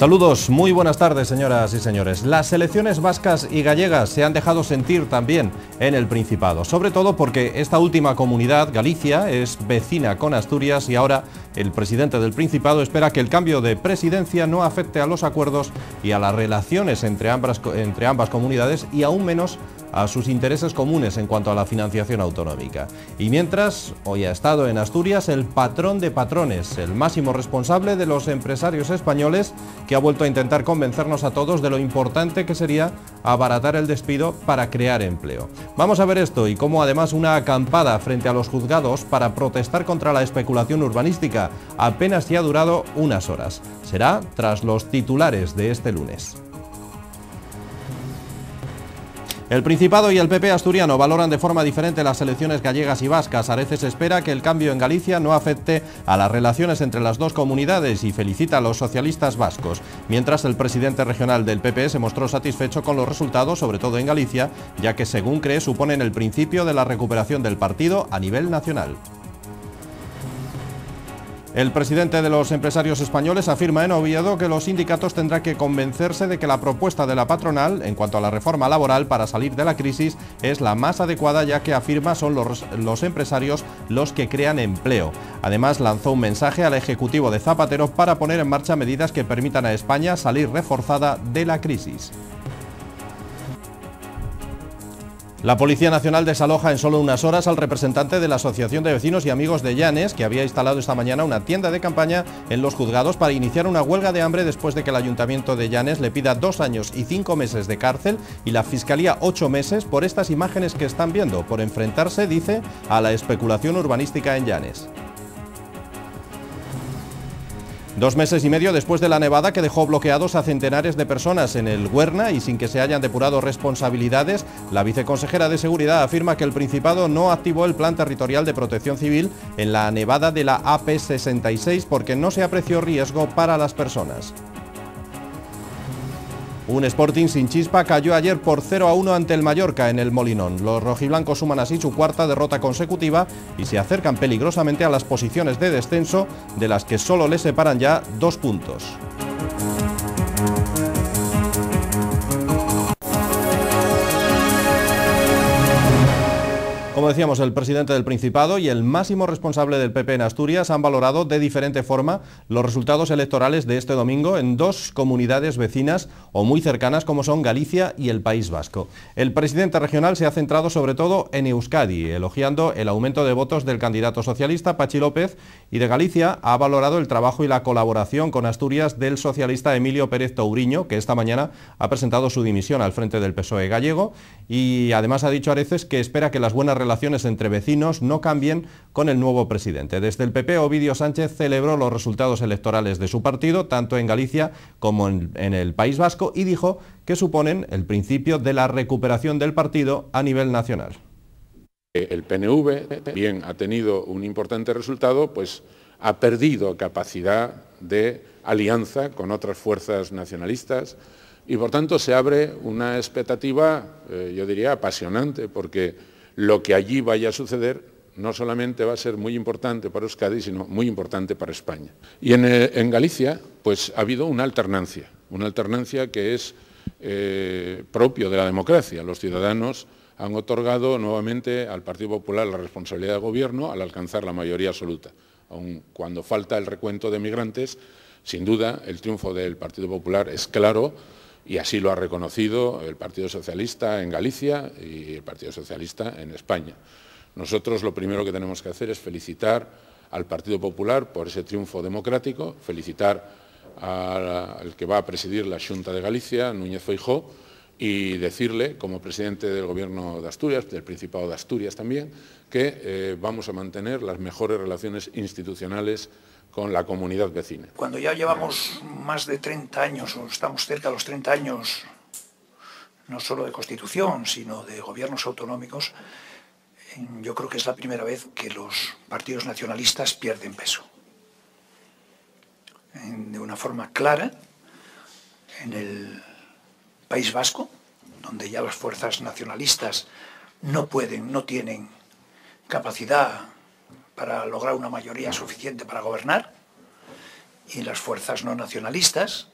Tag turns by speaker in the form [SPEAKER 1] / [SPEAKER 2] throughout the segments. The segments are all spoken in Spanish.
[SPEAKER 1] Saludos, muy buenas tardes, señoras y señores. Las selecciones vascas y gallegas se han dejado sentir también en el Principado, sobre todo porque esta última comunidad, Galicia, es vecina con Asturias y ahora el presidente del Principado espera que el cambio de presidencia no afecte a los acuerdos y a las relaciones entre ambas comunidades y aún menos a sus intereses comunes en cuanto a la financiación autonómica. Y mientras, hoy ha estado en Asturias el patrón de patrones, el máximo responsable de los empresarios españoles, que ha vuelto a intentar convencernos a todos de lo importante que sería abaratar el despido para crear empleo. Vamos a ver esto y cómo además una acampada frente a los juzgados para protestar contra la especulación urbanística apenas ya ha durado unas horas. Será tras los titulares de este lunes. El Principado y el PP asturiano valoran de forma diferente las elecciones gallegas y vascas. Areces espera que el cambio en Galicia no afecte a las relaciones entre las dos comunidades y felicita a los socialistas vascos, mientras el presidente regional del PP se mostró satisfecho con los resultados, sobre todo en Galicia, ya que según cree suponen el principio de la recuperación del partido a nivel nacional. El presidente de los empresarios españoles afirma en Oviedo que los sindicatos tendrán que convencerse de que la propuesta de la patronal en cuanto a la reforma laboral para salir de la crisis es la más adecuada, ya que afirma son los empresarios los que crean empleo. Además, lanzó un mensaje al Ejecutivo de Zapatero para poner en marcha medidas que permitan a España salir reforzada de la crisis. La Policía Nacional desaloja en solo unas horas al representante de la Asociación de Vecinos y Amigos de Llanes, que había instalado esta mañana una tienda de campaña en los juzgados para iniciar una huelga de hambre después de que el Ayuntamiento de Llanes le pida 2 años y 5 meses de cárcel y la Fiscalía 8 meses por estas imágenes que están viendo, por enfrentarse, dice, a la especulación urbanística en Llanes. 2 meses y medio después de la nevada que dejó bloqueados a centenares de personas en el Huerna y sin que se hayan depurado responsabilidades, la viceconsejera de Seguridad afirma que el Principado no activó el Plan Territorial de Protección Civil en la nevada de la AP66 porque no se apreció riesgo para las personas. Un Sporting sin chispa cayó ayer por 0-1 ante el Mallorca en el Molinón. Los rojiblancos suman así su cuarta derrota consecutiva y se acercan peligrosamente a las posiciones de descenso, de las que solo les separan ya 2 puntos. Como decíamos, el presidente del Principado y el máximo responsable del PP en Asturias han valorado de diferente forma los resultados electorales de este domingo en 2 comunidades vecinas o muy cercanas como son Galicia y el País Vasco. El presidente regional se ha centrado sobre todo en Euskadi, elogiando el aumento de votos del candidato socialista Patxi López, y de Galicia ha valorado el trabajo y la colaboración con Asturias del socialista Emilio Pérez Touriño, que esta mañana ha presentado su dimisión al frente del PSOE gallego, y además ha dicho Areces que espera que las buenas relaciones entre vecinos no cambien con el nuevo presidente. Desde el PP, Ovidio Sánchez celebró los resultados electorales de su partido, tanto en Galicia como en el País Vasco, y dijo que suponen el principio de la recuperación del partido a nivel nacional.
[SPEAKER 2] El PNV, bien ha tenido un importante resultado, pues ha perdido capacidad de alianza con otras fuerzas nacionalistas y por tanto se abre una expectativa, yo diría, apasionante, porque lo que allí vaya a suceder no solamente va a ser muy importante para Euskadi, sino muy importante para España. Y en Galicia, pues ha habido una alternancia que es propio de la democracia. Los ciudadanos han otorgado nuevamente al Partido Popular la responsabilidad de gobierno al alcanzar la mayoría absoluta. Aun cuando falta el recuento de migrantes, sin duda el triunfo del Partido Popular es claro, y así lo ha reconocido el Partido Socialista en Galicia y el Partido Socialista en España. Nosotros lo primero que tenemos que hacer es felicitar al Partido Popular por ese triunfo democrático, felicitar al que va a presidir la Xunta de Galicia, Núñez Feijóo, y decirle, como presidente del Gobierno de Asturias, del Principado de Asturias también, que vamos a mantener las mejores relaciones institucionales con la comunidad vecina.
[SPEAKER 3] Cuando ya llevamos más de 30 años, o estamos cerca de los 30 años, no solo de Constitución, sino de gobiernos autonómicos, yo creo que es la primera vez que los partidos nacionalistas pierden peso. De una forma clara, en el País Vasco, donde ya las fuerzas nacionalistas no tienen capacidad para lograr una mayoría suficiente para gobernar, y las fuerzas no nacionalistas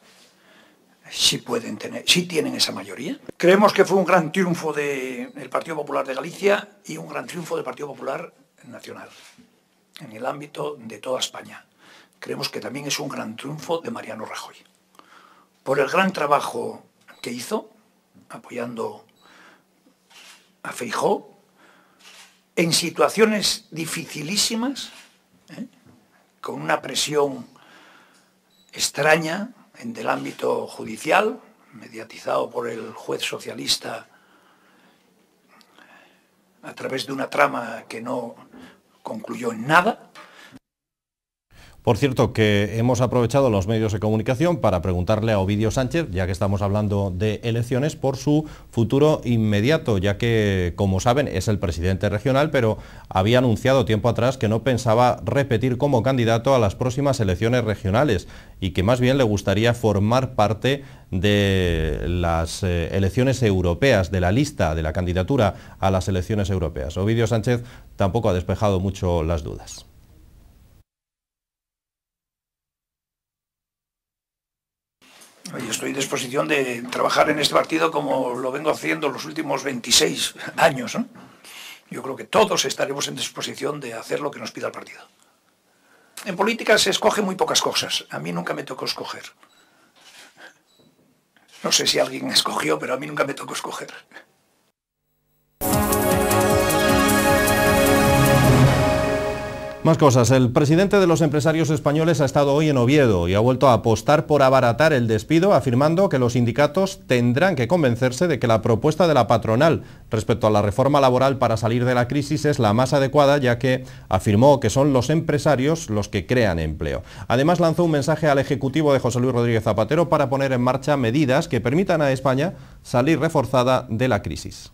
[SPEAKER 3] sí tienen esa mayoría. Creemos que fue un gran triunfo del Partido Popular de Galicia y un gran triunfo del Partido Popular Nacional, en el ámbito de toda España. Creemos que también es un gran triunfo de Mariano Rajoy, por el gran trabajo que hizo, apoyando a Feijóo, en situaciones dificilísimas, con una presión extraña en el ámbito judicial, mediatizado por el juez socialista a través de una trama que no concluyó en nada.
[SPEAKER 1] Por cierto, que hemos aprovechado los medios de comunicación para preguntarle a Ovidio Sánchez, ya que estamos hablando de elecciones, por su futuro inmediato, ya que, como saben, es el presidente regional, pero había anunciado tiempo atrás que no pensaba repetir como candidato a las próximas elecciones regionales y que más bien le gustaría formar parte de las elecciones europeas, de la lista de la candidatura a las elecciones europeas. Ovidio Sánchez tampoco ha despejado mucho las dudas.
[SPEAKER 3] Yo estoy en disposición de trabajar en este partido como lo vengo haciendo los últimos 26 años, ¿no? Yo creo que todos estaremos en disposición de hacer lo que nos pida el partido. En política se escogen muy pocas cosas. A mí nunca me tocó escoger. No sé si alguien escogió, pero a mí nunca me tocó escoger.
[SPEAKER 1] Más cosas. El presidente de los empresarios españoles ha estado hoy en Oviedo y ha vuelto a apostar por abaratar el despido, afirmando que los sindicatos tendrán que convencerse de que la propuesta de la patronal respecto a la reforma laboral para salir de la crisis es la más adecuada, ya que afirmó que son los empresarios los que crean empleo. Además, lanzó un mensaje al Ejecutivo de José Luis Rodríguez Zapatero para poner en marcha medidas que permitan a España salir reforzada de la crisis.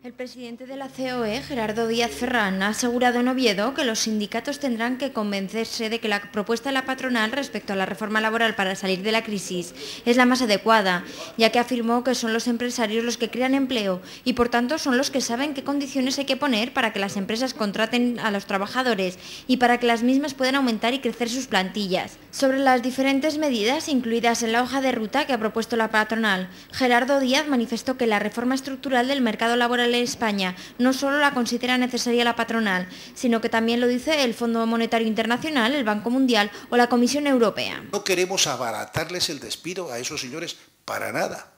[SPEAKER 4] El presidente de la COE, Gerardo Díaz Ferrán, ha asegurado en Oviedo que los sindicatos tendrán que convencerse de que la propuesta de la patronal respecto a la reforma laboral para salir de la crisis es la más adecuada, ya que afirmó que son los empresarios los que crean empleo y por tanto son los que saben qué condiciones hay que poner para que las empresas contraten a los trabajadores y para que las mismas puedan aumentar y crecer sus plantillas. Sobre las diferentes medidas incluidas en la hoja de ruta que ha propuesto la patronal, Gerardo Díaz manifestó que la reforma estructural del mercado laboral en España no solo la considera necesaria la patronal, sino que también lo dice el Fondo Monetario Internacional, el Banco Mundial o la Comisión Europea.
[SPEAKER 5] No queremos abaratarles el despido a esos señores para nada.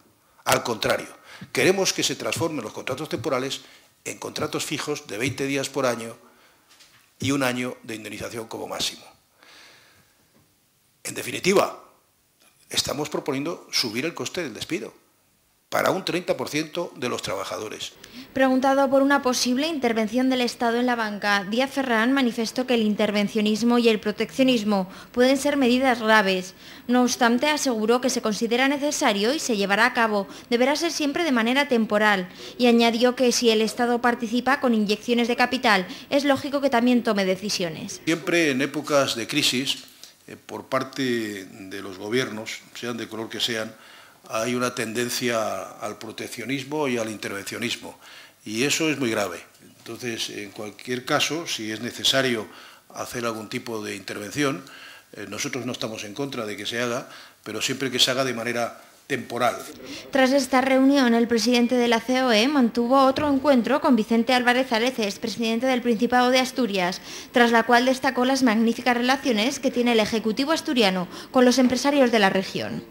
[SPEAKER 5] Al contrario, queremos que se transformen los contratos temporales en contratos fijos de 20 días por año y un año de indemnización como máximo. En definitiva, estamos proponiendo subir el coste del despido para un 30% de los trabajadores.
[SPEAKER 4] Preguntado por una posible intervención del Estado en la banca, Díaz Ferrán manifestó que el intervencionismo y el proteccionismo pueden ser medidas graves. No obstante, aseguró que se considera necesario y se llevará a cabo, deberá ser siempre de manera temporal, y añadió que si el Estado participa con inyecciones de capital, es lógico que también tome decisiones.
[SPEAKER 5] Siempre en épocas de crisis, por parte de los gobiernos, sean de color que sean, hay una tendencia al proteccionismo y al intervencionismo, y eso es muy grave. Entonces, en cualquier caso, si es necesario hacer algún tipo de intervención, nosotros no estamos en contra de que se haga, pero siempre que se haga de manera temporal.
[SPEAKER 4] Tras esta reunión, el presidente de la COE mantuvo otro encuentro con Vicente Álvarez Areces, presidente del Principado de Asturias, tras la cual destacó las magníficas relaciones que tiene el Ejecutivo asturiano con los empresarios de la región.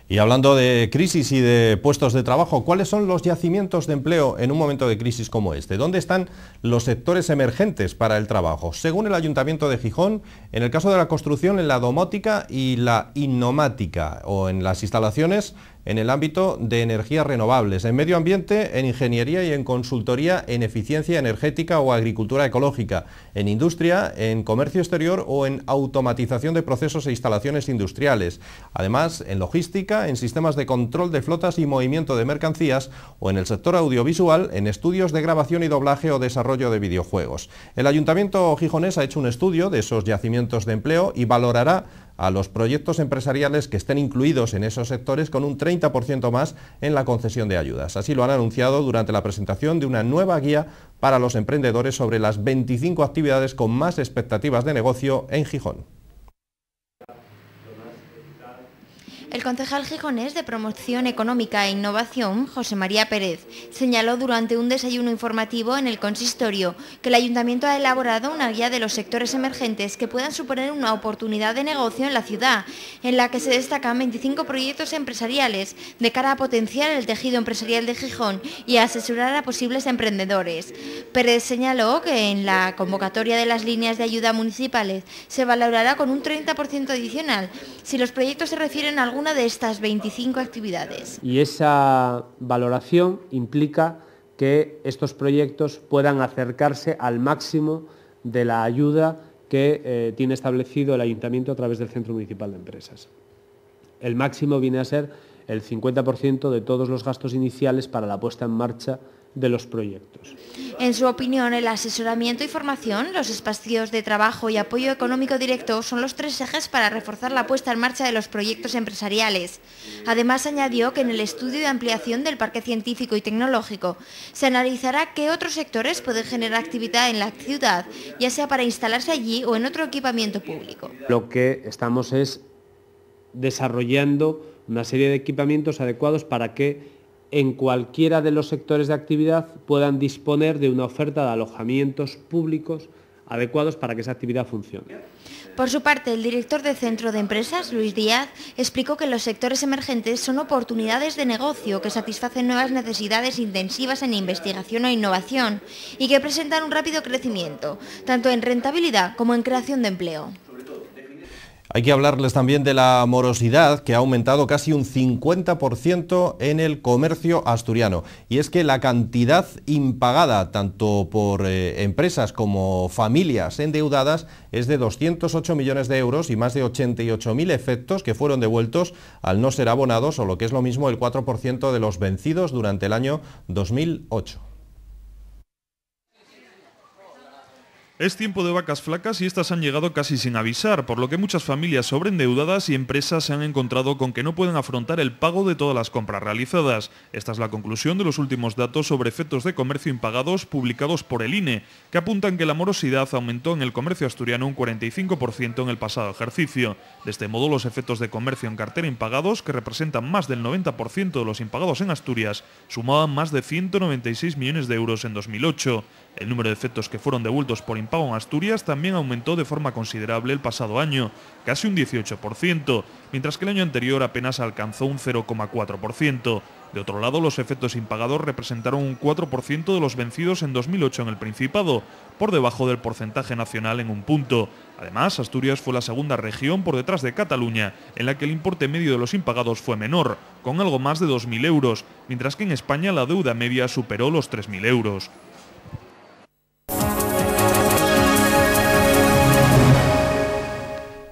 [SPEAKER 1] Y hablando de crisis y de puestos de trabajo, ¿cuáles son los yacimientos de empleo en un momento de crisis como este? ¿Dónde están los sectores emergentes para el trabajo? Según el Ayuntamiento de Gijón, en el caso de la construcción, en la domótica y la innomática, o en las instalaciones en el ámbito de energías renovables, en medio ambiente, en ingeniería y en consultoría en eficiencia energética o agricultura ecológica, en industria, en comercio exterior o en automatización de procesos e instalaciones industriales. Además, en logística, en sistemas de control de flotas y movimiento de mercancías o en el sector audiovisual, en estudios de grabación y doblaje o desarrollo de videojuegos. El Ayuntamiento gijonés ha hecho un estudio de esos yacimientos de empleo y valorará a los proyectos empresariales que estén incluidos en esos sectores con un 30% más en la concesión de ayudas. Así lo han anunciado durante la presentación de una nueva guía para los emprendedores sobre las 25 actividades con más expectativas de negocio en Gijón.
[SPEAKER 4] El concejal gijonés de Promoción Económica e Innovación, José María Pérez, señaló durante un desayuno informativo en el consistorio que el Ayuntamiento ha elaborado una guía de los sectores emergentes que puedan suponer una oportunidad de negocio en la ciudad, en la que se destacan 25 proyectos empresariales de cara a potenciar el tejido empresarial de Gijón y a asesorar a posibles emprendedores. Pérez señaló que en la convocatoria de las líneas de ayuda municipales se valorará con un 30% adicional si los proyectos se refieren a alguna de estas 25 actividades.
[SPEAKER 6] Y esa valoración implica que estos proyectos puedan acercarse al máximo de la ayuda que tiene establecido el Ayuntamiento a través del Centro Municipal de Empresas. El máximo viene a ser el 50% de todos los gastos iniciales para la puesta en marcha de los proyectos.
[SPEAKER 4] En su opinión, el asesoramiento y formación, los espacios de trabajo y apoyo económico directo son los 3 ejes para reforzar la puesta en marcha de los proyectos empresariales. Además, añadió que en el estudio de ampliación del parque científico y tecnológico se analizará qué otros sectores pueden generar actividad en la ciudad, ya sea para instalarse allí o en otro equipamiento público.
[SPEAKER 6] Lo que estamos es desarrollando una serie de equipamientos adecuados para que en cualquiera de los sectores de actividad puedan disponer de una oferta de alojamientos públicos adecuados para que esa actividad funcione.
[SPEAKER 4] Por su parte, el director del Centro de Empresas, Luis Díaz, explicó que los sectores emergentes son oportunidades de negocio que satisfacen nuevas necesidades intensivas en investigación e innovación y que presentan un rápido crecimiento, tanto en rentabilidad como en creación de empleo.
[SPEAKER 1] Hay que hablarles también de la morosidad, que ha aumentado casi un 50% en el comercio asturiano. Y es que la cantidad impagada, tanto por empresas como familias endeudadas, es de 208 millones de euros y más de 88.000 efectos que fueron devueltos al no ser abonados, o lo que es lo mismo, el 4% de los vencidos durante el año 2008.
[SPEAKER 7] Es tiempo de vacas flacas y estas han llegado casi sin avisar, por lo que muchas familias sobreendeudadas y empresas se han encontrado con que no pueden afrontar el pago de todas las compras realizadas. Esta es la conclusión de los últimos datos sobre efectos de comercio impagados publicados por el INE, que apuntan que la morosidad aumentó en el comercio asturiano un 45% en el pasado ejercicio. De este modo, los efectos de comercio en cartera impagados, que representan más del 90% de los impagados en Asturias, sumaban más de 196 millones de euros en 2008. El número de efectos que fueron devueltos por impago en Asturias también aumentó de forma considerable el pasado año, casi un 18%, mientras que el año anterior apenas alcanzó un 0,4%. De otro lado, los efectos impagados representaron un 4% de los vencidos en 2008 en el Principado, por debajo del porcentaje nacional en un punto. Además, Asturias fue la segunda región por detrás de Cataluña, en la que el importe medio de los impagados fue menor, con algo más de 2.000 euros, mientras que en España la deuda media superó los 3.000 euros.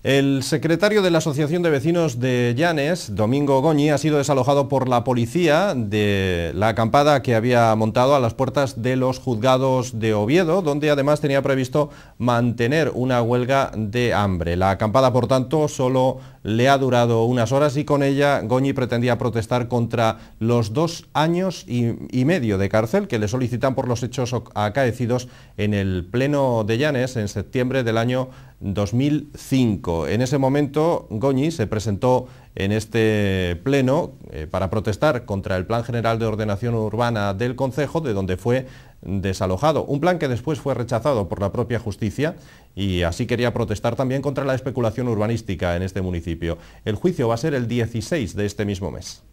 [SPEAKER 1] El secretario de la Asociación de Vecinos de Llanes, Domingo Goñi, ha sido desalojado por la policía de la acampada que había montado a las puertas de los juzgados de Oviedo, donde además tenía previsto mantener una huelga de hambre. La acampada, por tanto, solo le ha durado unas horas y con ella Goñi pretendía protestar contra los 2 años y medio de cárcel que le solicitan por los hechos acaecidos en el Pleno de Llanes en septiembre del año 2005. En ese momento, Goñi se presentó en este pleno para protestar contra el Plan General de Ordenación Urbana del Concejo, de donde fue desalojado. Un plan que después fue rechazado por la propia justicia y así quería protestar también contra la especulación urbanística en este municipio. El juicio va a ser el 16 de este mismo mes.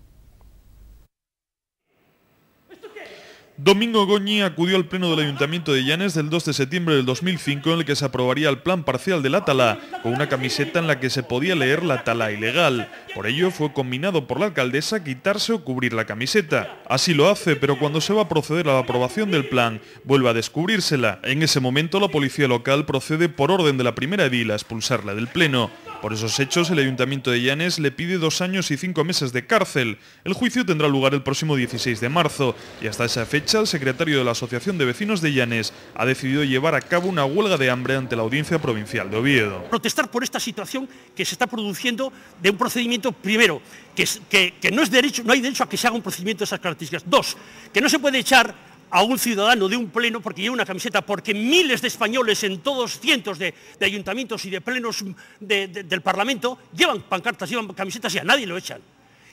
[SPEAKER 7] Domingo Goñi acudió al pleno del Ayuntamiento de Llanes del 2 de septiembre del 2005 en el que se aprobaría el plan parcial de la tala, con una camiseta en la que se podía leer la tala ilegal. Por ello fue combinado por la alcaldesa quitarse o cubrir la camiseta. Así lo hace, pero cuando se va a proceder a la aprobación del plan, vuelve a descubrírsela. En ese momento la policía local procede por orden de la primera edil a expulsarla del pleno. Por esos hechos, el Ayuntamiento de Llanes le pide 2 años y 5 meses de cárcel. El juicio tendrá lugar el próximo 16 de marzo y hasta esa fecha el secretario de la Asociación de Vecinos de Llanes ha decidido llevar a cabo una huelga de hambre ante la Audiencia Provincial de Oviedo.
[SPEAKER 8] Protestar por esta situación que se está produciendo de un procedimiento, primero, que no es derecho, no hay derecho a que se haga un procedimiento de esas características. 2, que no se puede echar a un ciudadano de un pleno porque lleva una camiseta, porque miles de españoles en todos cientos de ayuntamientos y de plenos del Parlamento llevan pancartas, llevan camisetas y a nadie lo echan.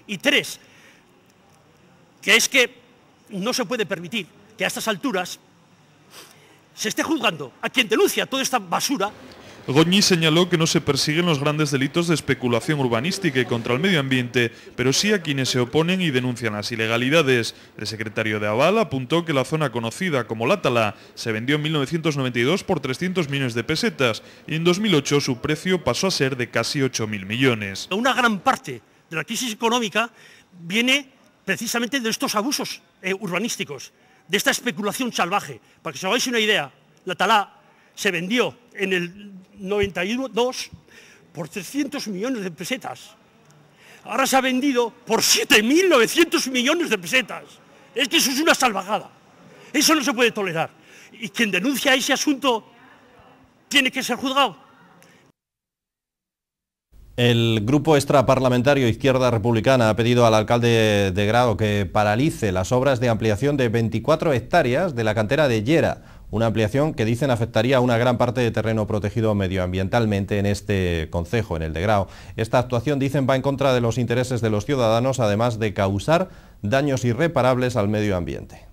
[SPEAKER 8] Y 3, que es que no se puede permitir que a estas alturas se esté juzgando a quien denuncia toda esta basura.
[SPEAKER 7] Goñi señaló que no se persiguen los grandes delitos de especulación urbanística y contra el medio ambiente, pero sí a quienes se oponen y denuncian las ilegalidades. El secretario de Aval apuntó que la zona conocida como La Tala se vendió en 1992 por 300 millones de pesetas y en 2008 su precio pasó a ser de casi 8.000 millones.
[SPEAKER 8] Una gran parte de la crisis económica viene precisamente de estos abusos urbanísticos, de esta especulación salvaje. Para que os hagáis una idea, La Tala se vendió en el 92 por 300 millones de pesetas. Ahora se ha vendido por 7.900 millones de pesetas. Es que eso es una salvajada. Eso no se puede tolerar. Y quien denuncia ese asunto tiene que ser juzgado.
[SPEAKER 1] El grupo extraparlamentario Izquierda Republicana ha pedido al alcalde de Grado que paralice las obras de ampliación de 24 hectáreas de la cantera de Llera, una ampliación que dicen afectaría a una gran parte de terreno protegido medioambientalmente en este concejo, en el de Grao. Esta actuación, dicen, va en contra de los intereses de los ciudadanos, además de causar daños irreparables al medio ambiente.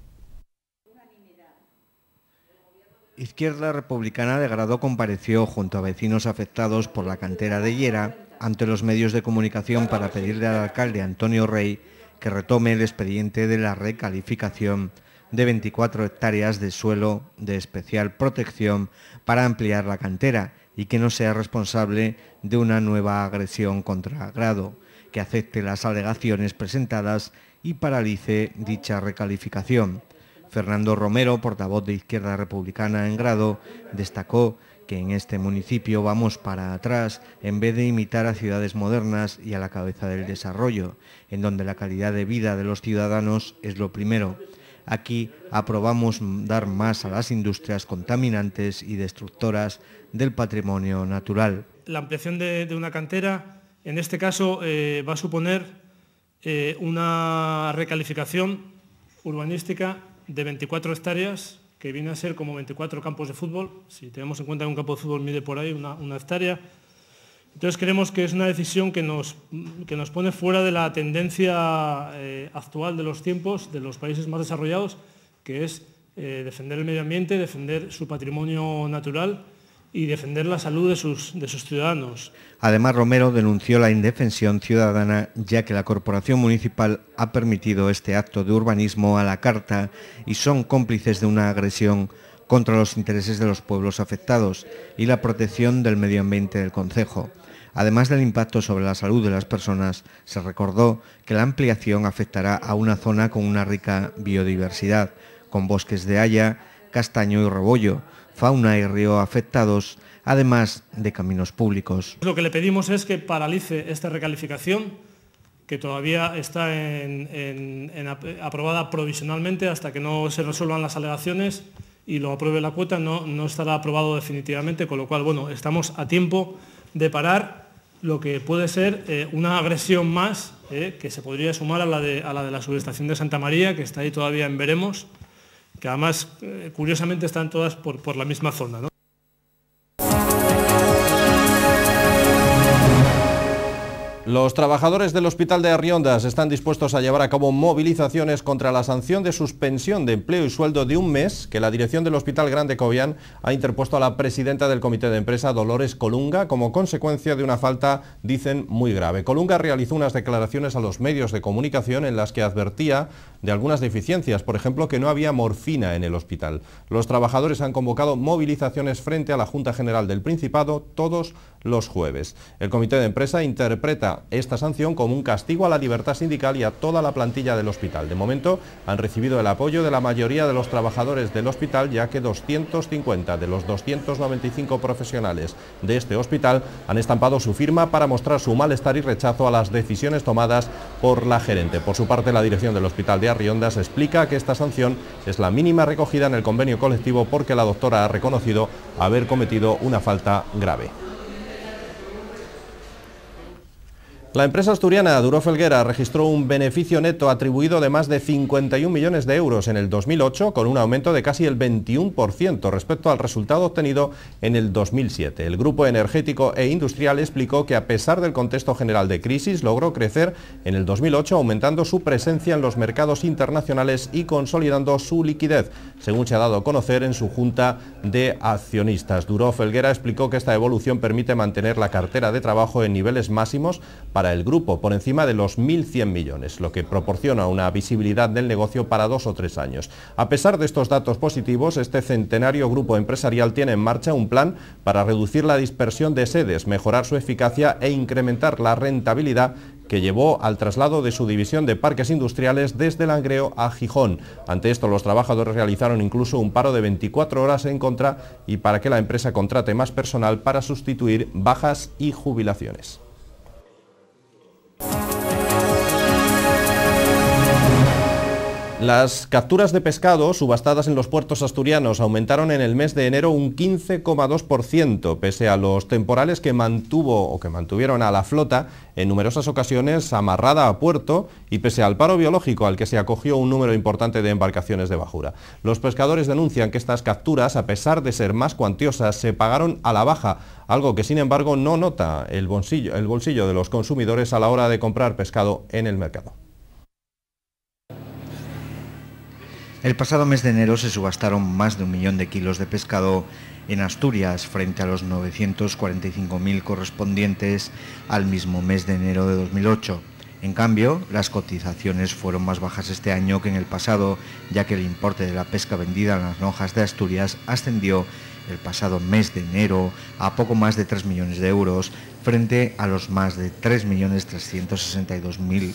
[SPEAKER 9] Izquierda Republicana de Grado compareció junto a vecinos afectados por la cantera de Llera ante los medios de comunicación para pedirle al alcalde Antonio Rey que retome el expediente de la recalificación de 24 hectáreas de suelo de especial protección para ampliar la cantera y que no sea responsable de una nueva agresión contra Grado, que acepte las alegaciones presentadas y paralice dicha recalificación. Fernando Romero, portavoz de Izquierda Republicana en Grado, destacó que en este municipio vamos para atrás en vez de imitar a ciudades modernas y a la cabeza del desarrollo, en donde la calidad de vida de los ciudadanos es lo primero. Aquí aprobamos dar más a las industrias contaminantes y destructoras del patrimonio natural.
[SPEAKER 10] La ampliación de una cantera, en este caso, va a suponer una recalificación urbanística de 24 hectáreas, que viene a ser como 24 campos de fútbol. Si tenemos en cuenta que un campo de fútbol mide por ahí una hectárea. Entonces creemos que es una decisión que nos pone fuera de la tendencia actual de los tiempos, de los países más desarrollados, que es defender el medio ambiente, defender su patrimonio natural y defender la salud de sus ciudadanos.
[SPEAKER 9] Además, Romero denunció la indefensión ciudadana, ya que la corporación municipal ha permitido este acto de urbanismo a la carta y son cómplices de una agresión contra los intereses de los pueblos afectados y la protección del medio ambiente del concejo. Además del impacto sobre la salud de las personas, se recordó que la ampliación afectará a una zona con una rica biodiversidad, con bosques de haya, castaño y rebollo, fauna y río afectados, además de caminos públicos.
[SPEAKER 10] Lo que le pedimos es que paralice esta recalificación, que todavía está aprobada provisionalmente hasta que no se resuelvan las alegaciones y lo apruebe la cuota, no estará aprobado definitivamente, con lo cual, bueno, estamos a tiempo de parar lo que puede ser una agresión más, que se podría sumar a la de la subestación de Santa María, que está ahí todavía en veremos, que además, curiosamente, están todas por la misma zona, ¿no?
[SPEAKER 1] Los trabajadores del Hospital de Arriondas están dispuestos a llevar a cabo movilizaciones contra la sanción de suspensión de empleo y sueldo de un mes que la dirección del Hospital Grande Cobián ha interpuesto a la presidenta del Comité de Empresa, Dolores Colunga, como consecuencia de una falta, dicen, muy grave. Colunga realizó unas declaraciones a los medios de comunicación en las que advertía de algunas deficiencias, por ejemplo, que no había morfina en el hospital. Los trabajadores han convocado movilizaciones frente a la Junta General del Principado todos los jueves. El Comité de Empresa interpreta esta sanción como un castigo a la libertad sindical y a toda la plantilla del hospital. De momento han recibido el apoyo de la mayoría de los trabajadores del hospital, ya que 250 de los 295 profesionales de este hospital han estampado su firma para mostrar su malestar y rechazo a las decisiones tomadas por la gerente. Por su parte, la dirección del Hospital de Arriondas explica que esta sanción es la mínima recogida en el convenio colectivo porque la doctora ha reconocido haber cometido una falta grave. La empresa asturiana Duro Felguera registró un beneficio neto atribuido de más de 51 millones de euros en el 2008, con un aumento de casi el 21% respecto al resultado obtenido en el 2007. El grupo energético e industrial explicó que a pesar del contexto general de crisis, logró crecer en el 2008, aumentando su presencia en los mercados internacionales y consolidando su liquidez, según se ha dado a conocer en su junta de accionistas. Duro Felguera explicó que esta evolución permite mantener la cartera de trabajo en niveles máximos para el grupo, por encima de los 1.100 millones, lo que proporciona una visibilidad del negocio para 2 o 3 años. A pesar de estos datos positivos, este centenario grupo empresarial tiene en marcha un plan para reducir la dispersión de sedes, mejorar su eficacia e incrementar la rentabilidad, que llevó al traslado de su división de parques industriales desde Langreo a Gijón. Ante esto, los trabajadores realizaron incluso un paro de 24 horas en contra y para que la empresa contrate más personal para sustituir bajas y jubilaciones. Las capturas de pescado subastadas en los puertos asturianos aumentaron en el mes de enero un 15,2%, pese a los temporales que mantuvieron a la flota en numerosas ocasiones amarrada a puerto y pese al paro biológico al que se acogió un número importante de embarcaciones de bajura. Los pescadores denuncian que estas capturas, a pesar de ser más cuantiosas, se pagaron a la baja, algo que sin embargo no nota el bolsillo de los consumidores a la hora de comprar pescado en el mercado.
[SPEAKER 9] El pasado mes de enero se subastaron más de 1 millón de kilos de pescado en Asturias, frente a los 945.000 correspondientes al mismo mes de enero de 2008. En cambio, las cotizaciones fueron más bajas este año que en el pasado, ya que el importe de la pesca vendida en las lonjas de Asturias ascendió el pasado mes de enero a poco más de 3 millones de euros, frente a los más de 3.362.000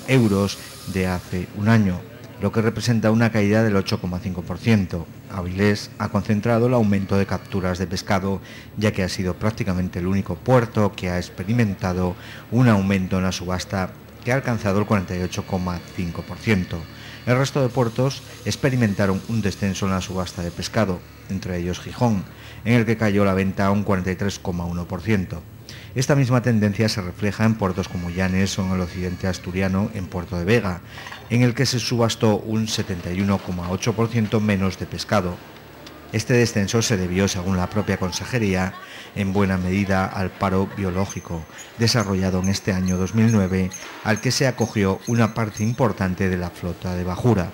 [SPEAKER 9] euros de hace un año, lo que representa una caída del 8,5%. Avilés ha concentrado el aumento de capturas de pescado, ya que ha sido prácticamente el único puerto que ha experimentado un aumento en la subasta que ha alcanzado el 48,5%. El resto de puertos experimentaron un descenso en la subasta de pescado, entre ellos Gijón, en el que cayó la venta a un 43,1%. Esta misma tendencia se refleja en puertos como Llanes o en el occidente asturiano, en Puerto de Vega, en el que se subastó un 71,8% menos de pescado. Este descenso se debió, según la propia consejería, en buena medida al paro biológico, desarrollado en este año 2009, al que se acogió una parte importante de la flota de bajura.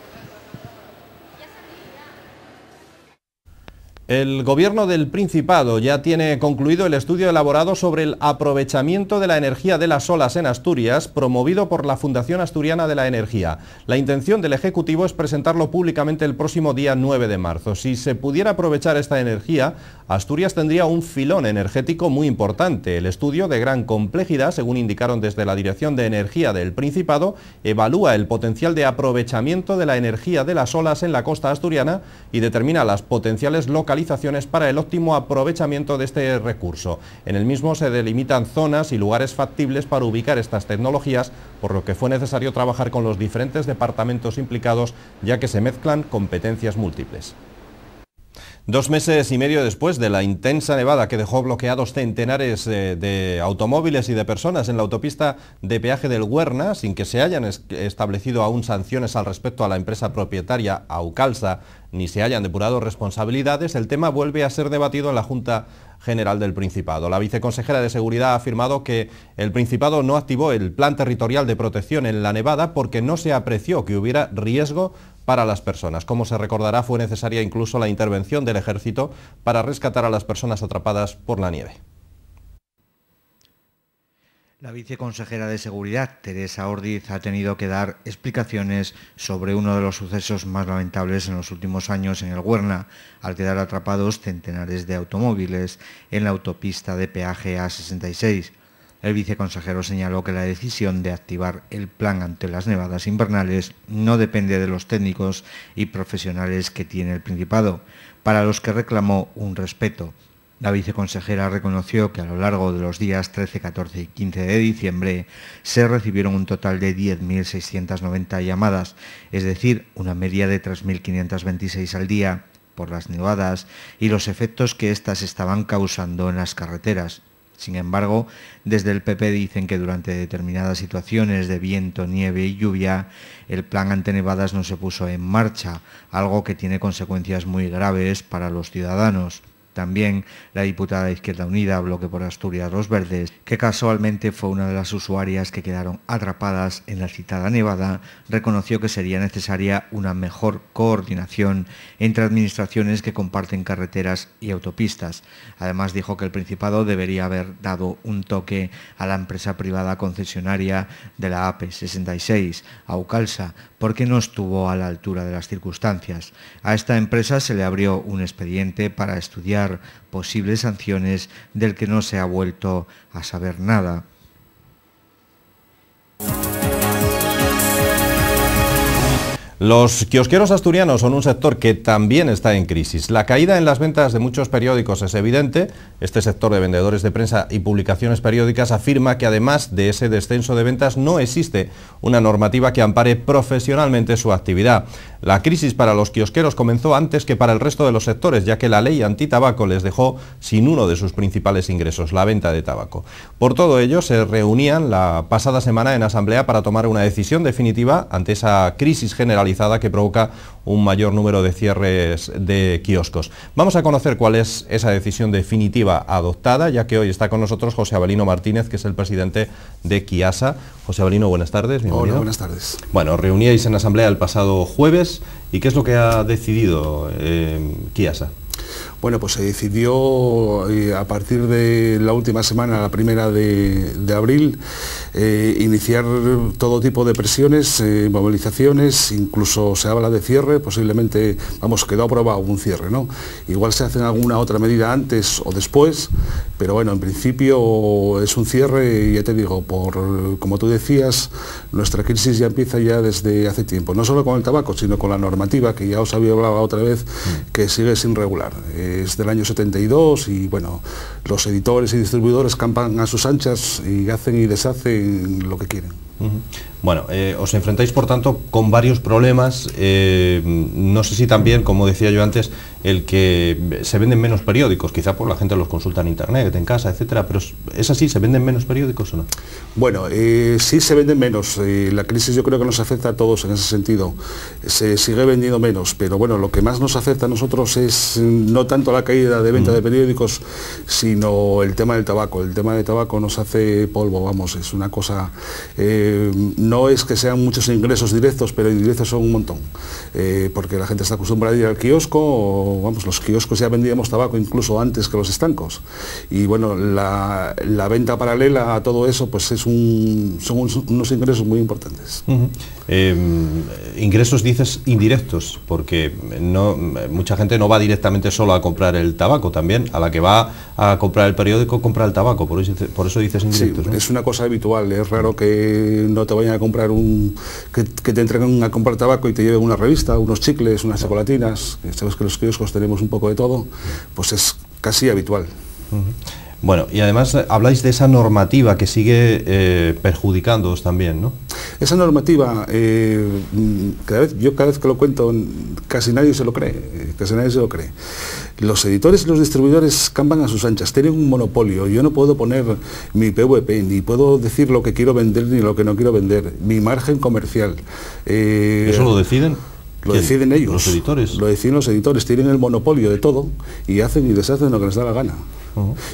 [SPEAKER 1] El Gobierno del Principado ya tiene concluido el estudio elaborado sobre el aprovechamiento de la energía de las olas en Asturias, promovido por la Fundación Asturiana de la Energía. La intención del Ejecutivo es presentarlo públicamente el próximo día 9 de marzo. Si se pudiera aprovechar esta energía, Asturias tendría un filón energético muy importante. El estudio, de gran complejidad, según indicaron desde la Dirección de Energía del Principado, evalúa el potencial de aprovechamiento de la energía de las olas en la costa asturiana y determina las potenciales localizaciones para el óptimo aprovechamiento de este recurso. En el mismo se delimitan zonas y lugares factibles para ubicar estas tecnologías, por lo que fue necesario trabajar con los diferentes departamentos implicados, ya que se mezclan competencias múltiples. 2 meses y medio después de la intensa nevada que dejó bloqueados centenares de automóviles y de personas en la autopista de peaje del Huerna, sin que se hayan establecido aún sanciones al respecto a la empresa propietaria Aucalsa, ni se hayan depurado responsabilidades, el tema vuelve a ser debatido en la Junta General del Principado. La viceconsejera de Seguridad ha afirmado que el Principado no activó el plan territorial de protección en la nevada porque no se apreció que hubiera riesgo para las personas. Como se recordará, fue necesaria incluso la intervención del Ejército para rescatar a las personas atrapadas por la nieve.
[SPEAKER 9] La viceconsejera de Seguridad, Teresa Ordiz, ha tenido que dar explicaciones sobre uno de los sucesos más lamentables en los últimos años en el Huerna, al quedar atrapados centenares de automóviles en la autopista de peaje A66. El viceconsejero señaló que la decisión de activar el plan ante las nevadas invernales no depende de los técnicos y profesionales que tiene el Principado, para los que reclamó un respeto. La viceconsejera reconoció que a lo largo de los días 13, 14 y 15 de diciembre se recibieron un total de 10.690 llamadas, es decir, una media de 3.526 al día, por las nevadas y los efectos que éstas estaban causando en las carreteras. Sin embargo, desde el PP dicen que durante determinadas situaciones de viento, nieve y lluvia, el plan antinevadas no se puso en marcha, algo que tiene consecuencias muy graves para los ciudadanos. También la diputada de Izquierda Unida, Bloque por Asturias Los Verdes, que casualmente fue una de las usuarias que quedaron atrapadas en la citada nevada, reconoció que sería necesaria una mejor coordinación entre administraciones que comparten carreteras y autopistas. Además dijo que el Principado debería haber dado un toque a la empresa privada concesionaria de la AP66, Aucalsa, porque no estuvo a la altura de las circunstancias. A esta empresa se le abrió un expediente para estudiar posibles sanciones del que no se ha vuelto a saber nada.
[SPEAKER 1] Los kiosqueros asturianos son un sector que también está en crisis. La caída en las ventas de muchos periódicos es evidente. Este sector de vendedores de prensa y publicaciones periódicas afirma que además de ese descenso de ventas no existe una normativa que ampare profesionalmente su actividad. La crisis para los kiosqueros comenzó antes que para el resto de los sectores, ya que la ley antitabaco les dejó sin uno de sus principales ingresos, la venta de tabaco. Por todo ello, se reunían la pasada semana en asamblea para tomar una decisión definitiva ante esa crisis generalizada que provoca un mayor número de cierres de kioscos. Vamos a conocer cuál es esa decisión definitiva adoptada, ya que hoy está con nosotros José Avelino Martínez, que es el presidente de Kiasa. José Avelino, buenas tardes. Bienvenido.
[SPEAKER 11] Hola, buenas tardes.
[SPEAKER 1] Bueno, reuníais en asamblea el pasado jueves, ¿y qué es lo que ha decidido Kiasa?
[SPEAKER 11] Bueno, pues se decidió a partir de la última semana, la primera de abril, iniciar todo tipo de presiones, movilizaciones, incluso se habla de cierre, posiblemente, vamos, quedó aprobado un cierre, ¿no? Igual se hace alguna otra medida antes o después, pero bueno, en principio es un cierre y ya te digo, como tú decías, nuestra crisis ya empieza ya desde hace tiempo, no solo con el tabaco, sino con la normativa, que ya os había hablado otra vez, que sigue sin regular. Es del año 72 y bueno, los editores y distribuidores campan a sus anchas y hacen y deshacen lo que quieren.
[SPEAKER 1] Bueno, os enfrentáis por tanto con varios problemas, no sé si también, como decía yo antes, el que se venden menos periódicos, quizá por la gente los consulta en internet, en casa, etcétera, pero ¿es así? ¿Se venden menos periódicos o no?
[SPEAKER 11] Bueno, sí se venden menos, la crisis yo creo que nos afecta a todos en ese sentido, se sigue vendiendo menos, pero bueno, lo que más nos afecta a nosotros es no tanto la caída de venta de periódicos, sino el tema del tabaco. El tema del tabaco nos hace polvo, vamos, es una cosa... no es que sean muchos ingresos directos, pero indirectos son un montón, porque la gente está acostumbrada a ir al kiosco, vamos, los kioscos ya vendíamos tabaco incluso antes que los estancos, y bueno, la venta paralela a todo eso, pues son unos ingresos muy importantes.
[SPEAKER 1] Ingresos dices indirectos, porque mucha gente no va directamente solo a comprar el tabaco, también a la que va a comprar el periódico compra el tabaco, por eso dices indirectos.
[SPEAKER 11] Sí,
[SPEAKER 1] ¿no?
[SPEAKER 11] Es una cosa habitual, es raro que no te vayan a comprar que te entreguen a comprar tabaco y te lleven una revista, unos chicles, unas chocolatinas, sabes que los kioscos tenemos un poco de todo, pues es casi habitual.
[SPEAKER 1] Bueno, y además habláis de esa normativa que sigue perjudicándoos también, ¿no?
[SPEAKER 11] Esa normativa, cada vez que lo cuento, casi nadie se lo cree, Los editores y los distribuidores campan a sus anchas, tienen un monopolio. Yo no puedo poner mi PVP, ni puedo decir lo que quiero vender ni lo que no quiero vender, mi margen comercial.
[SPEAKER 1] ¿Eso lo deciden?
[SPEAKER 11] Lo deciden ellos.
[SPEAKER 1] ¿Los editores?
[SPEAKER 11] Lo deciden los editores, tienen el monopolio de todo y hacen y deshacen lo que les da la gana.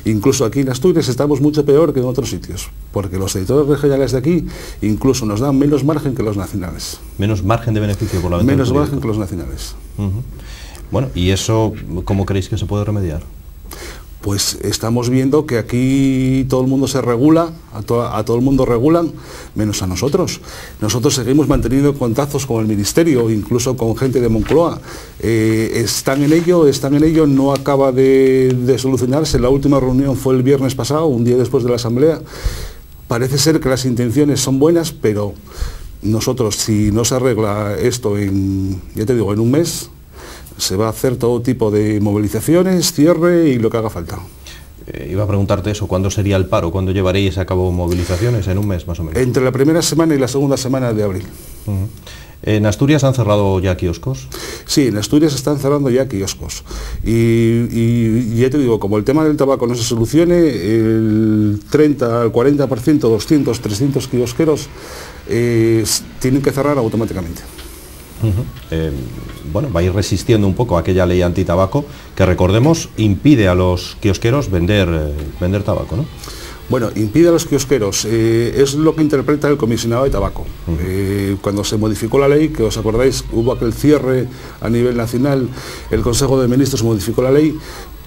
[SPEAKER 11] Incluso aquí en Asturias estamos mucho peor que en otros sitios, porque los editores regionales de aquí incluso nos dan menos margen que los nacionales.
[SPEAKER 1] Menos margen de beneficio por la venta.
[SPEAKER 11] Menos margen que los nacionales.
[SPEAKER 1] Bueno, ¿y eso cómo creéis que se puede remediar?
[SPEAKER 11] Pues estamos viendo que aquí todo el mundo se regula, a todo el mundo regulan, menos a nosotros. Nosotros seguimos manteniendo contactos con el Ministerio, incluso con gente de Moncloa. Están en ello, no acaba de solucionarse. La última reunión fue el viernes pasado, un día después de la Asamblea. Parece ser que las intenciones son buenas, pero nosotros, si no se arregla esto en un mes, se va a hacer todo tipo de movilizaciones, cierre y lo que haga falta.
[SPEAKER 1] Iba a preguntarte eso, ¿cuándo sería el paro? ¿Cuándo llevaréis a cabo movilizaciones? ¿En un mes más o menos?
[SPEAKER 11] Entre la primera semana y la segunda semana de abril.
[SPEAKER 1] ¿En Asturias han cerrado ya kioscos?
[SPEAKER 11] Sí, en Asturias están cerrando ya kioscos. Y ya te digo, como el tema del tabaco no se solucione, el 30 al 40%, 200, 300 kiosqueros tienen que cerrar automáticamente.
[SPEAKER 1] Bueno, va a ir resistiendo un poco aquella ley antitabaco que, recordemos, impide a los kiosqueros vender tabaco, ¿no?
[SPEAKER 11] Bueno, impide a los kiosqueros, es lo que interpreta el comisionado de tabaco. Cuando se modificó la ley, que os acordáis, hubo aquel cierre a nivel nacional, el Consejo de Ministros modificó la ley,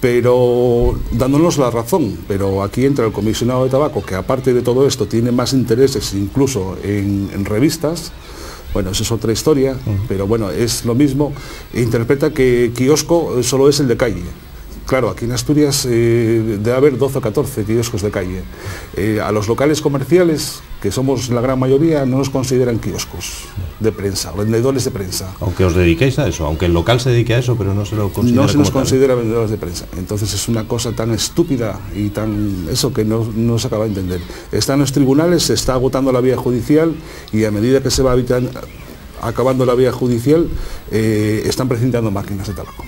[SPEAKER 11] pero dándonos la razón. Pero aquí entra el comisionado de tabaco, que aparte de todo esto tiene más intereses incluso en revistas. Bueno, eso es otra historia, pero bueno, es lo mismo. Interpreta que kiosco solo es el de calle. Claro, aquí en Asturias debe haber 12 o 14 kioscos de calle. A los locales comerciales, que somos la gran mayoría, no nos consideran kioscos de prensa, vendedores de prensa.
[SPEAKER 1] Aunque os dediquéis a eso, aunque el local se dedique a eso, pero no se lo considera.
[SPEAKER 11] No se nos considera vendedores de prensa. Entonces es una cosa tan estúpida y tan eso que no se acaba de entender. Está en los tribunales, se está agotando la vía judicial y a medida que se va acabando la vía judicial, están precintando máquinas de tabaco.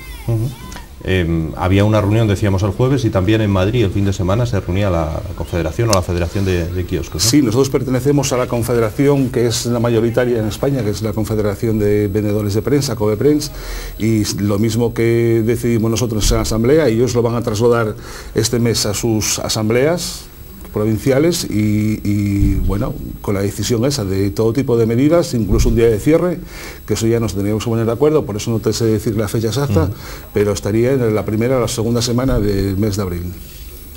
[SPEAKER 1] Había una reunión, decíamos, el jueves, y también en Madrid el fin de semana se reunía la Confederación o la Federación de Kioscos, ¿no?
[SPEAKER 11] Sí, nosotros pertenecemos a la Confederación, que es la mayoritaria en España, que es la Confederación de Vendedores de Prensa, COVEPRENS, y lo mismo que decidimos nosotros en la Asamblea, ellos lo van a trasladar este mes a sus asambleas provinciales y bueno, con la decisión esa de todo tipo de medidas, incluso un día de cierre, que eso ya nos tendríamos que poner de acuerdo, por eso no te sé decir la fecha exacta, pero estaría en la primera o la segunda semana del mes de abril.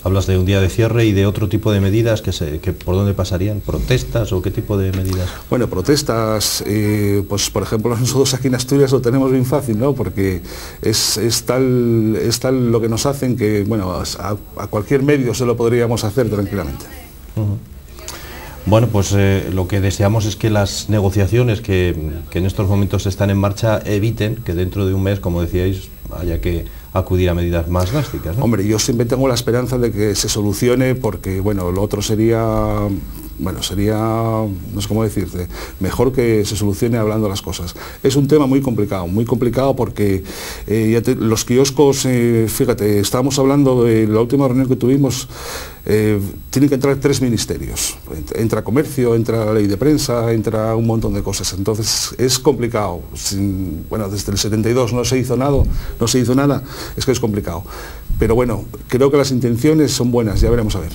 [SPEAKER 1] Hablas de un día de cierre y de otro tipo de medidas que ¿por dónde pasarían? ¿Protestas o qué tipo de medidas?
[SPEAKER 11] Bueno, protestas, pues por ejemplo nosotros aquí en Asturias lo tenemos bien fácil, ¿no? Porque es tal lo que nos hacen que, bueno, a cualquier medio se lo podríamos hacer tranquilamente.
[SPEAKER 1] Bueno, pues lo que deseamos es que las negociaciones que en estos momentos están en marcha eviten que dentro de un mes, como decíais, haya que acudir a medidas más drásticas, ¿no?
[SPEAKER 11] Hombre, yo siempre tengo la esperanza de que se solucione, porque bueno, lo otro sería, no sé cómo decirte, mejor que se solucione hablando las cosas. Es un tema muy complicado porque los kioscos, fíjate, estábamos hablando de la última reunión que tuvimos, tienen que entrar 3 ministerios, entra comercio, entra la ley de prensa, entra un montón de cosas, entonces es complicado. Bueno, desde el 72 no se hizo nada, es que es complicado, pero bueno, creo que las intenciones son buenas, ya veremos a ver.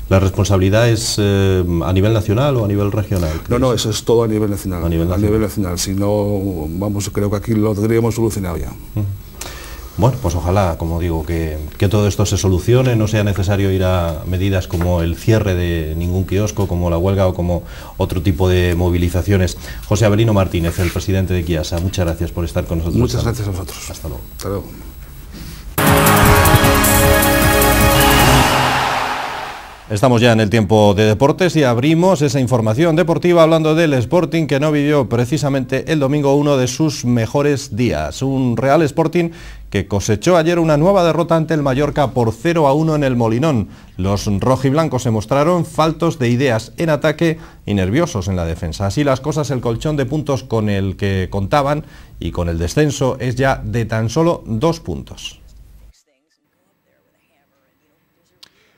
[SPEAKER 1] ¿La responsabilidad es a nivel nacional o a nivel regional?
[SPEAKER 11] No, eso es todo a nivel nacional. A nivel nacional. Si no, vamos, creo que aquí lo tendríamos solucionado ya.
[SPEAKER 1] Bueno, pues ojalá, como digo, que todo esto se solucione, no sea necesario ir a medidas como el cierre de ningún kiosco, como la huelga o como otro tipo de movilizaciones. José Avelino Martínez, el presidente de Kiasa, muchas gracias por estar con nosotros.
[SPEAKER 11] Muchas gracias a vosotros.
[SPEAKER 1] Hasta luego.
[SPEAKER 11] Hasta luego.
[SPEAKER 1] Estamos ya en el tiempo de deportes y abrimos esa información deportiva hablando del Sporting, que no vivió precisamente el domingo uno de sus mejores días. Un Real Sporting que cosechó ayer una nueva derrota ante el Mallorca por 0-1 en el Molinón. Los rojiblancos se mostraron faltos de ideas en ataque y nerviosos en la defensa. Así las cosas, el colchón de puntos con el que contaban y con el descenso es ya de tan solo 2 puntos.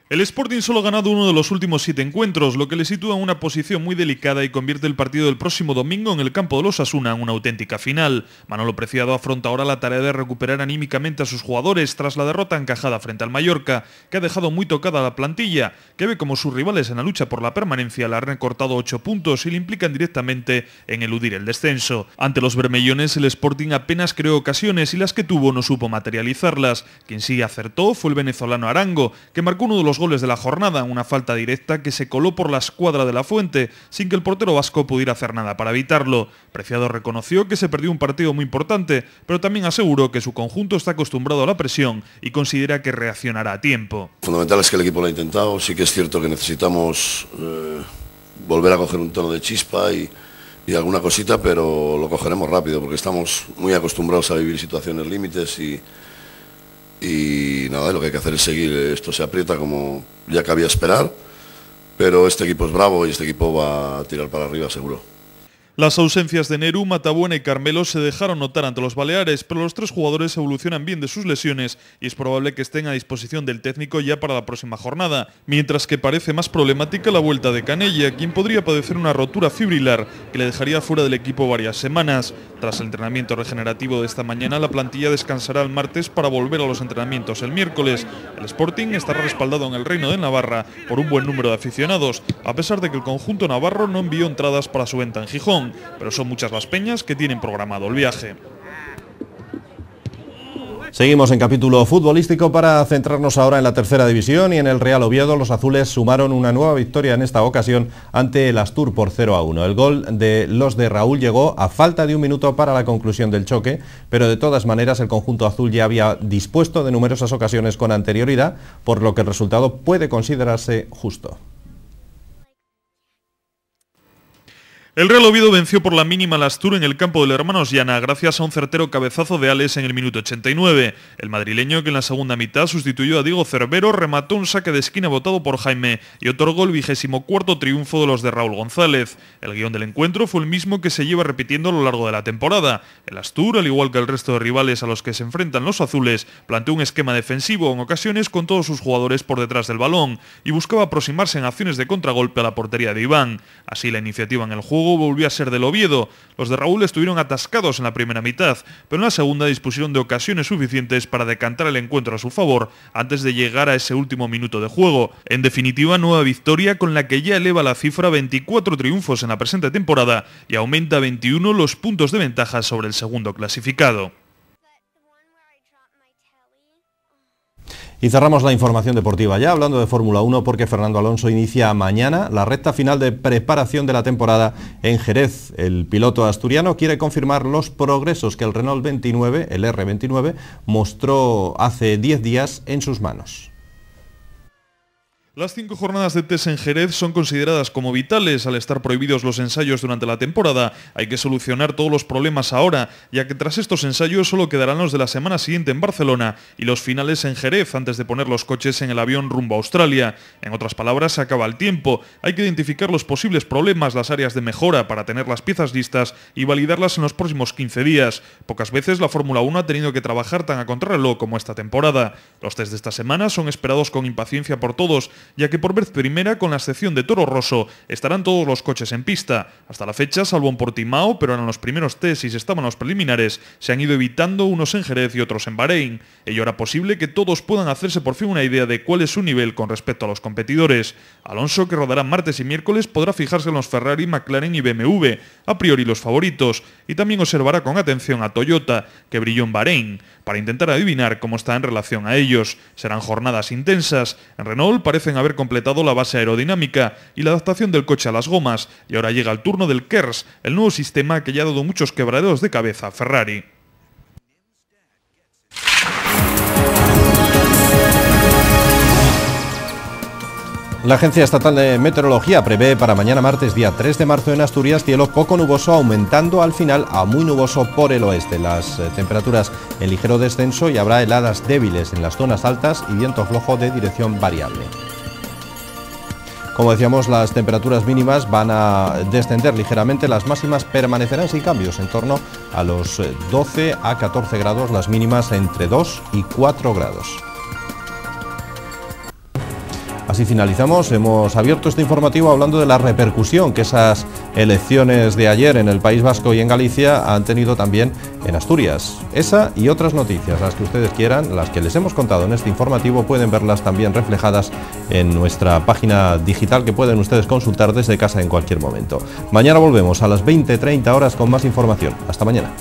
[SPEAKER 7] El Sporting solo ha ganado uno de los últimos 7 encuentros, lo que le sitúa en una posición muy delicada y convierte el partido del próximo domingo en el campo de los Osasuna en una auténtica final. Manolo Preciado afronta ahora la tarea de recuperar anímicamente a sus jugadores tras la derrota encajada frente al Mallorca, que ha dejado muy tocada a la plantilla, que ve como sus rivales en la lucha por la permanencia le han recortado 8 puntos y le implican directamente en eludir el descenso. Ante los bermellones, el Sporting apenas creó ocasiones y las que tuvo no supo materializarlas. Quien sí acertó fue el venezolano Arango, que marcó uno de los goles de la jornada, una falta directa que se coló por la escuadra de la Fuente, sin que el portero vasco pudiera hacer nada para evitarlo. Preciado reconoció que se perdió un partido muy importante, pero también aseguró que su conjunto está acostumbrado a la presión y considera que reaccionará a tiempo.
[SPEAKER 12] Fundamental es que el equipo lo ha intentado, sí que es cierto que necesitamos volver a coger un tono de chispa y alguna cosita, pero lo cogeremos rápido porque estamos muy acostumbrados a vivir situaciones límites y nada, lo que hay que hacer es seguir. Esto se aprieta como ya cabía esperar, pero este equipo es bravo y este equipo va a tirar para arriba seguro.
[SPEAKER 7] Las ausencias de Neru, Matabuena y Carmelo se dejaron notar ante los baleares, pero los 3 jugadores evolucionan bien de sus lesiones y es probable que estén a disposición del técnico ya para la próxima jornada, mientras que parece más problemática la vuelta de Canella, quien podría padecer una rotura fibrilar que le dejaría fuera del equipo varias semanas. Tras el entrenamiento regenerativo de esta mañana, la plantilla descansará el martes para volver a los entrenamientos el miércoles. El Sporting estará respaldado en el Reino de Navarra por un buen número de aficionados, a pesar de que el conjunto navarro no envió entradas para su venta en Gijón, pero son muchas las peñas que tienen programado el viaje.
[SPEAKER 1] Seguimos en capítulo futbolístico para centrarnos ahora en la tercera división y en el Real Oviedo. Los azules sumaron una nueva victoria en esta ocasión ante el Astur por 0-1. El gol de los de Raúl llegó a falta de un minuto para la conclusión del choque, pero de todas maneras el conjunto azul ya había dispuesto de numerosas ocasiones con anterioridad, por lo que el resultado puede considerarse justo.
[SPEAKER 7] El Real Oviedo venció por la mínima al Astur en el campo del Hermanos Llana gracias a un certero cabezazo de Ales en el minuto 89. El madrileño, que en la segunda mitad sustituyó a Diego Cervero, remató un saque de esquina botado por Jaime y otorgó el 24º triunfo de los de Raúl González. El guión del encuentro fue el mismo que se lleva repitiendo a lo largo de la temporada. El Astur, al igual que el resto de rivales a los que se enfrentan los azules, planteó un esquema defensivo en ocasiones con todos sus jugadores por detrás del balón y buscaba aproximarse en acciones de contragolpe a la portería de Iván. Así la iniciativa en el juego volvió a ser del Oviedo. Los de Raúl estuvieron atascados en la primera mitad, pero en la segunda dispusieron de ocasiones suficientes para decantar el encuentro a su favor antes de llegar a ese último minuto de juego. En definitiva, nueva victoria con la que ya eleva la cifra a 24 triunfos en la presente temporada y aumenta a 21 los puntos de ventaja sobre el segundo clasificado.
[SPEAKER 1] Y cerramos la información deportiva ya hablando de Fórmula 1 porque Fernando Alonso inicia mañana la recta final de preparación de la temporada en Jerez. El piloto asturiano quiere confirmar los progresos que el Renault 29, el R29, mostró hace 10 días en sus manos.
[SPEAKER 7] Las 5 jornadas de test en Jerez son consideradas como vitales. Al estar prohibidos los ensayos durante la temporada, hay que solucionar todos los problemas ahora, ya que tras estos ensayos solo quedarán los de la semana siguiente en Barcelona y los finales en Jerez antes de poner los coches en el avión rumbo a Australia. En otras palabras, se acaba el tiempo. Hay que identificar los posibles problemas, las áreas de mejora para tener las piezas listas y validarlas en los próximos 15 días. Pocas veces la Fórmula 1 ha tenido que trabajar tan a contrarreloj como esta temporada. Los test de esta semana son esperados con impaciencia por todos, ya que por vez primera, con la excepción de Toro Rosso, estarán todos los coches en pista. Hasta la fecha, salvo en Portimao, pero eran los primeros test y se estaban los preliminares, se han ido evitando unos en Jerez y otros en Bahrein. Ello hará posible que todos puedan hacerse por fin una idea de cuál es su nivel con respecto a los competidores. Alonso, que rodará martes y miércoles, podrá fijarse en los Ferrari, McLaren y BMW, a priori los favoritos, y también observará con atención a Toyota, que brilló en Bahrein, para intentar adivinar cómo está en relación a ellos. Serán jornadas intensas. En Renault parecen haber completado la base aerodinámica y la adaptación del coche a las gomas, y ahora llega el turno del KERS, el nuevo sistema que ya ha dado muchos quebraderos de cabeza a Ferrari.
[SPEAKER 1] La Agencia Estatal de Meteorología prevé para mañana martes día 3 de marzo en Asturias cielo poco nuboso, aumentando al final a muy nuboso por el oeste. Las temperaturas en ligero descenso y habrá heladas débiles en las zonas altas y viento flojo de dirección variable. Como decíamos, las temperaturas mínimas van a descender ligeramente, las máximas permanecerán sin cambios, en torno a los 12 a 14 grados, las mínimas entre 2 y 4 grados. Así finalizamos, hemos abierto este informativo hablando de la repercusión que esas elecciones de ayer en el País Vasco y en Galicia han tenido también en Asturias. Esa y otras noticias, las que ustedes quieran, las que les hemos contado en este informativo, pueden verlas también reflejadas en nuestra página digital que pueden ustedes consultar desde casa en cualquier momento. Mañana volvemos a las 20:30 horas con más información. Hasta mañana.